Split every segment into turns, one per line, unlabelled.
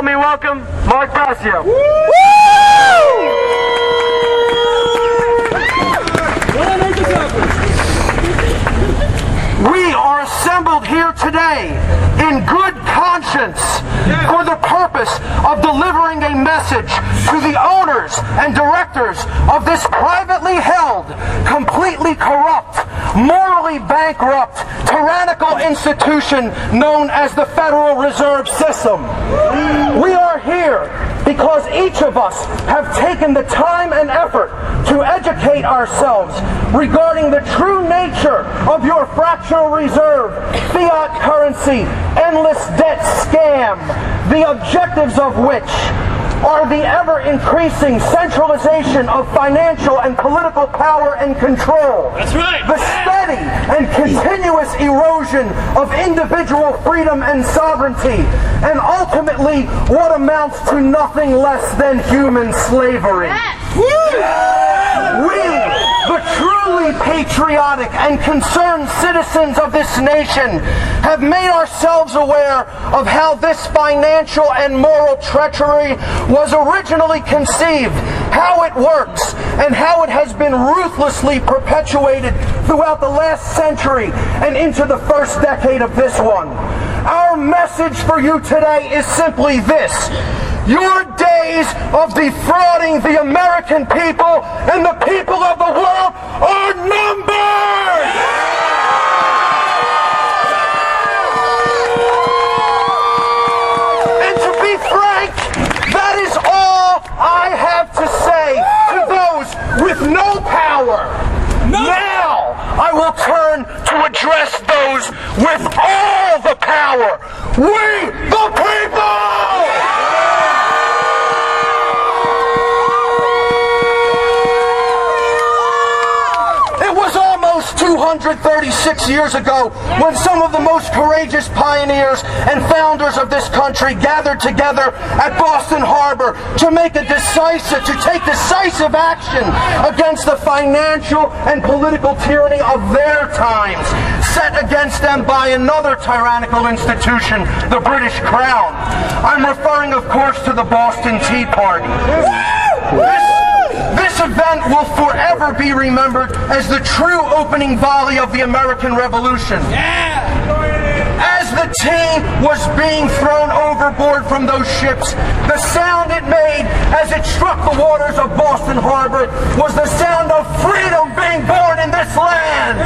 help me welcome Mark Passio.
We are assembled here today in good conscience for the purpose of delivering a message to the owners and directors of this privately held, completely corrupt, morally bankrupt, tyrannical institution known as the Federal Reserve System. We are here because each of us have taken the time and effort to educate ourselves regarding the true nature of your fractional reserve, fiat currency, endless debt scam, the objectives of which are the ever-increasing centralization of financial and political power and control.
That's right.
The steady and continuous erosion of individual freedom and sovereignty, and ultimately what amounts to nothing less than human slavery. We, the truly patriotic and concerned citizens of this nation, have made ourselves aware of how this financial and moral treachery was originally conceived, how it works, and how it has been ruthlessly perpetuated throughout the last century and into the first decade of this one. Our message for you today is simply this: your days of defrauding the American people and the people of the world are numbered! And to be frank, that is all I have to say to those with no power. Now I will turn to address those with all the power. We the people! 236 years ago, when some of the most courageous pioneers and founders of this country gathered together at Boston Harbor to take decisive action against the financial and political tyranny of their times, set against them by another tyrannical institution, the British Crown. I'm referring, of course, to the Boston Tea Party. This event will forever be remembered as the true opening volley of the American Revolution. As the tea was being thrown overboard from those ships, the sound it made as it struck the waters of Boston Harbor was the sound of freedom being born in this land.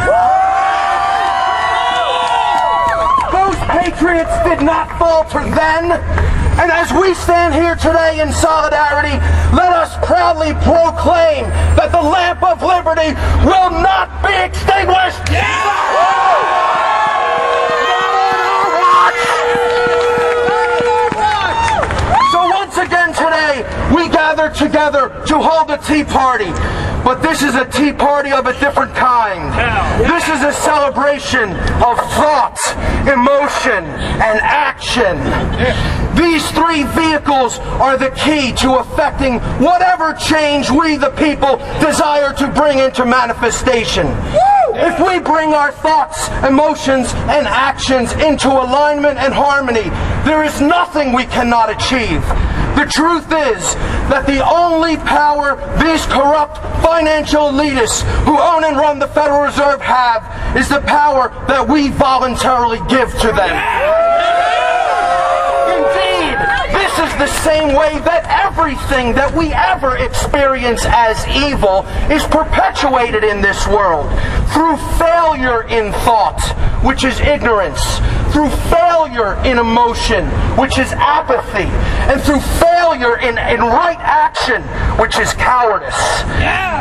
Those patriots did not falter then. And as we stand here today in solidarity, let us proudly proclaim that the lamp of liberty will not be extinguished! So once again today, we gather together to hold a tea party. But this is a tea party of a different kind. This is a celebration of thought, emotion, and action. These three vehicles are the key to effecting whatever change we, the people, desire to bring into manifestation. If we bring our thoughts, emotions, and actions into alignment and harmony, there is nothing we cannot achieve. The truth is that the only power these corrupt financial elitists who own and run the Federal Reserve have is the power that we voluntarily give to them. Indeed, this is the same way that everything that we ever experience as evil is perpetuated in this world. Through failure in thought, which is ignorance, through failure in emotion, which is apathy, and through failure in right action, which is cowardice.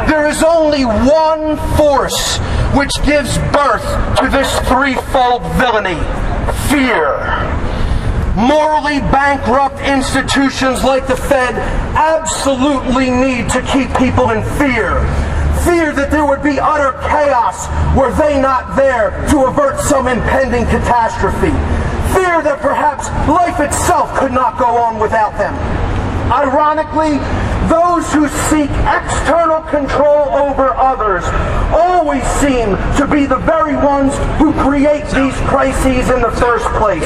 There is only one force which gives birth to this threefold villainy: fear. Morally bankrupt institutions like the Fed absolutely need to keep people in fear. Fear that there would be utter chaos were they not there to avert some impending catastrophe. Fear that perhaps life itself could not go on without them. Ironically, Those who seek external control over others always seem to be the very ones who create these crises in the first place,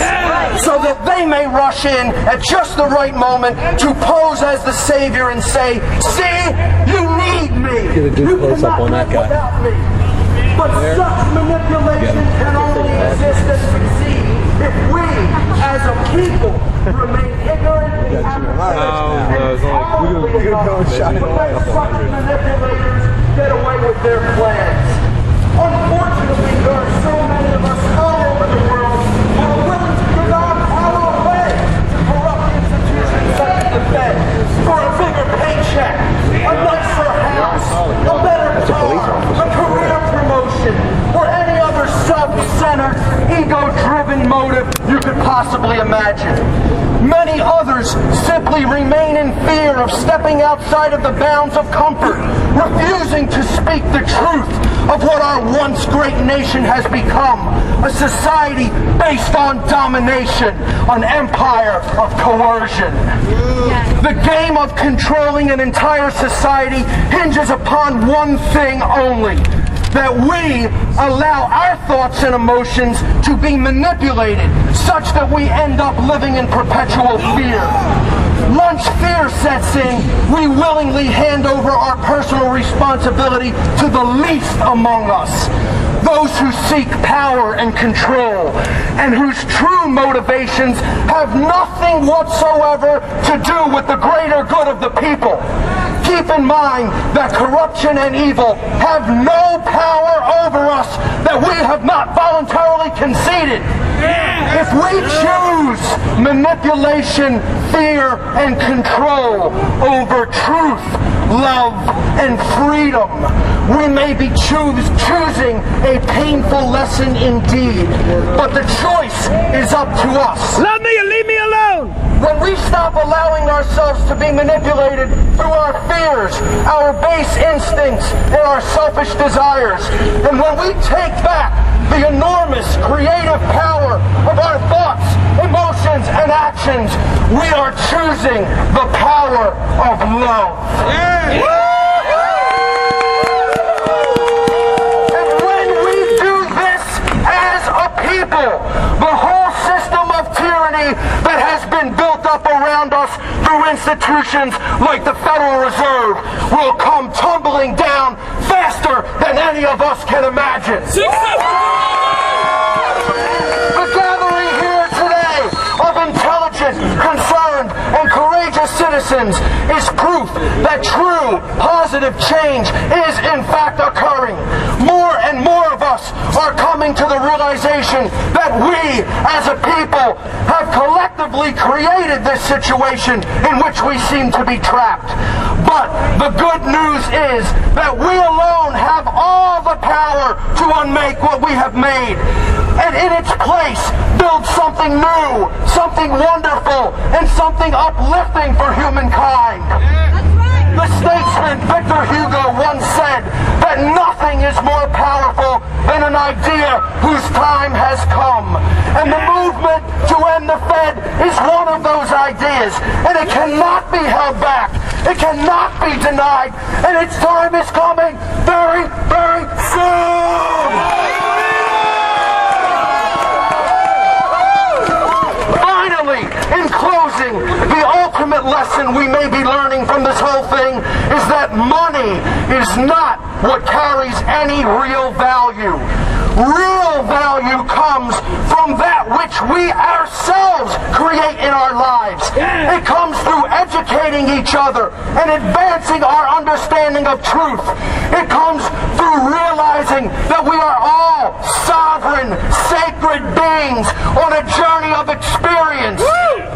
so that they may rush in at just the right moment to pose as the savior and say, "See, you need me.
Get a good
You
close up
cannot
on that
live
guy."
without me." But such manipulation can only exist and succeed if we, as a people, remain ignorant and let such manipulators get away with their plans. Unfortunately, there are so many of us all over the world who are willing to give our power away to corrupt institutions such as the Fed for a bigger paycheck, a nicer house, a better car, a career promotion, or any other self-centered, ego-driven motive you could possibly imagine. Many others simply remain in fear of stepping outside of the bounds of comfort, refusing to speak the truth of what our once great nation has become, a society based on domination, an empire of coercion. The game of controlling an entire society hinges upon one thing only: that we allow our thoughts and emotions to be manipulated such that we end up living in perpetual fear. Once fear sets in, we willingly hand over our personal responsibility to the least among us, those who seek power and control, and whose true motivations have nothing whatsoever to do with the greater good of the people. Keep in mind that corruption and evil have no power over us that we have not voluntarily conceded. If we choose manipulation, fear, and control over truth, love, and freedom, we may be choosing a painful lesson indeed. But the choice is up to us.
Love me or leave me alone.
When we stop allowing ourselves to be manipulated through our fears, our base instincts, and our selfish desires, and when we take back the enormous creative power of our thoughts, emotions, and actions, we are choosing the power of love. And when we do this as a people, the whole system of tyranny that has been built up around us through institutions like the Federal Reserve will come tumbling down faster than any of us can imagine. The gathering here today of intelligent, concerned, and courageous citizens is proof that true, positive change is in fact occurring. More and more of us are coming to the realization that we, as a people, have collectively created this situation in which we seem to be trapped. But the good news is that we alone have all the power to unmake what we have made, and in its place build something new, something wonderful, and something uplifting for humankind. The statesman Victor Hugo once said that nothing is more powerful than an idea whose time has come. And the movement to end the Fed is one of those ideas, and it cannot be held back. It cannot be denied, and its time is coming very, very soon. Finally, in closing, the ultimate lesson we may be learning from this whole thing is that money is not what carries any real value. Real value comes from that which we ourselves create in our lives. It comes through educating each other and advancing our understanding of truth. It comes through realizing that we are all sovereign, sacred beings on a journey of experience.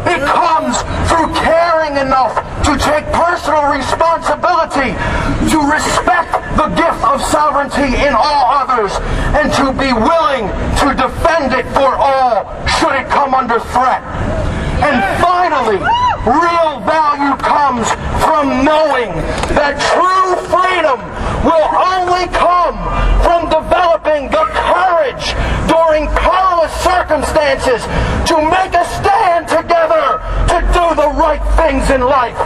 It comes through caring enough to take personal responsibility, to respect the gift of sovereignty in all others, and to be willing to defend it for all should it come under threat. And finally, real value comes from knowing that true freedom will only come from developing the courage during perilous circumstances to make a stand together to do the right things in life.